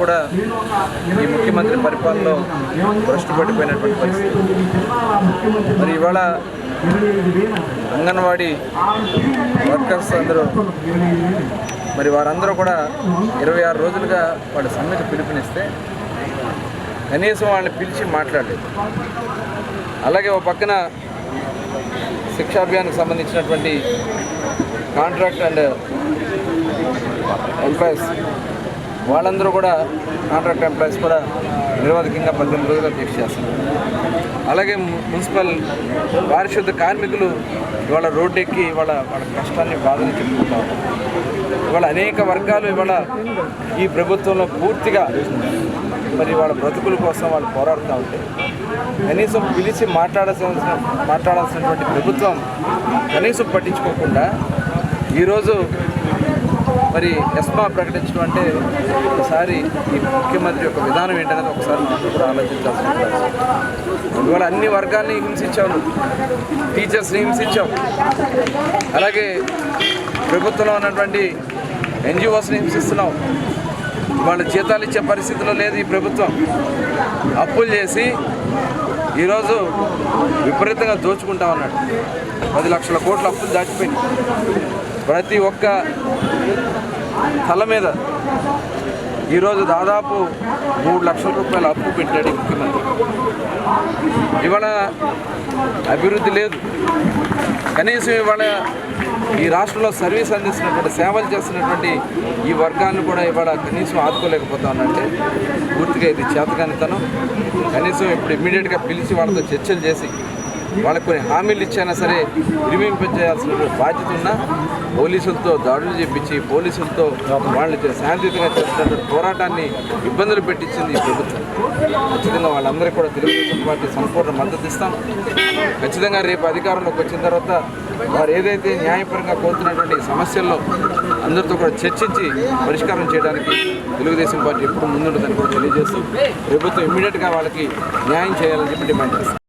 కూడా ఈ ముఖ్యమంత్రి పరిపాలనలో భ్రష్టుపడిపోయినటువంటి పరిస్థితి. మరి ఇవాళ అంగన్వాడీ వర్కర్స్ అందరూ మరి వారందరూ కూడా 26 రోజులుగా వాళ్ళ సమ్మెకు పిలుపునిస్తే కనీసం వాళ్ళని పిలిచి మాట్లాడలేదు. అలాగే ఒక పక్కన శిక్షాభియానికి సంబంధించినటువంటి కాంట్రాక్ట్ అండ్ ఎంప్లాయీస్ వాళ్ళందరూ కూడా కాంట్రాక్ట్ ఎంప్లాయీస్ కూడా నిరవధికంగా 18 రోజులు దీక్ష చేస్తున్నారు. అలాగే మున్సిపల్ పారిశుద్ధ కార్మికులు ఇవాళ రోడ్డెక్కి వాళ్ళ కష్టాన్ని బాధని చెప్పుకుంటారు. ఇవాళ అనేక వర్గాలు ఇవాళ ఈ ప్రభుత్వంలో పూర్తిగా మరి వాళ్ళ బ్రతుకుల కోసం వాళ్ళు పోరాడుతూ ఉంటే కనీసం పిలిచి మాట్లాడాల్సినటువంటి ప్రభుత్వం కనీసం పట్టించుకోకుండా ఈరోజు మరి ఎస్మా ప్రకటించడం అంటే ఒకసారి ఈ ముఖ్యమంత్రి యొక్క విధానం ఏంటనేది ఒకసారి మనం కూడా ఆలోచించాల్సిన అవసరం. ఇవాళ అన్ని వర్గాల్ని హింసించావు, టీచర్స్ని హింసించావు, అలాగే ప్రభుత్వంలో ఉన్నటువంటి ఎన్జిఓస్ని హింసిస్తున్నావు. వాళ్ళ జీతాలు ఇచ్చే పరిస్థితిలో లేదు ఈ ప్రభుత్వం. అప్పులు చేసి ఈరోజు విపరీతంగా దోచుకుంటా ఉన్నాడు. 10 లక్షల కోట్ల అప్పులు దాటిపోయింది. ప్రతి ఒక్క తల మీద ఈరోజు దాదాపు 3 లక్షల రూపాయల అప్పు పెట్టాడు ఈ ముఖ్యమంత్రి. ఇవాళ అభివృద్ధి లేదు. కనీసం ఇవాళ ఈ రాష్ట్రంలో సర్వీస్ అందిస్తున్నటువంటి సేవలు చేస్తున్నటువంటి ఈ వర్గాన్ని కూడా ఇవాళ కనీసం ఆదుకోలేకపోతా ఉన్నట్టే పూర్తిగా ఇది చేతకానితనం. కనీసం ఇప్పుడు ఇమ్మీడియట్గా పిలిచి వాళ్ళతో చర్చలు చేసి వాళ్ళకు కొన్ని హామీలు ఇచ్చైనా సరే విరమింపజేయాల్సిన బాధ్యత ఉన్న పోలీసులతో దాడులు చేపించి పోలీసులతో వాళ్ళు శాంతియుతంగా చేస్తున్నటువంటి పోరాటాన్ని ఇబ్బందులు పెట్టించింది ఈ ప్రభుత్వం. ఖచ్చితంగా వాళ్ళందరికీ కూడా తెలుగుదేశం పార్టీ సంపూర్ణ మద్దతు ఇస్తాం. ఖచ్చితంగా రేపు అధికారంలోకి వచ్చిన తర్వాత వారు ఏదైతే న్యాయపరంగా కోరుతున్నటువంటి సమస్యల్లో అందరితో కూడా చర్చించి పరిష్కారం చేయడానికి తెలుగుదేశం పార్టీ ఎప్పుడు ముందుంటుందని కూడా తెలియజేస్తూ ప్రభుత్వం ఇమ్మీడియట్గా వాళ్ళకి న్యాయం చేయాలని చెప్పి డిమాండ్ చేస్తాం.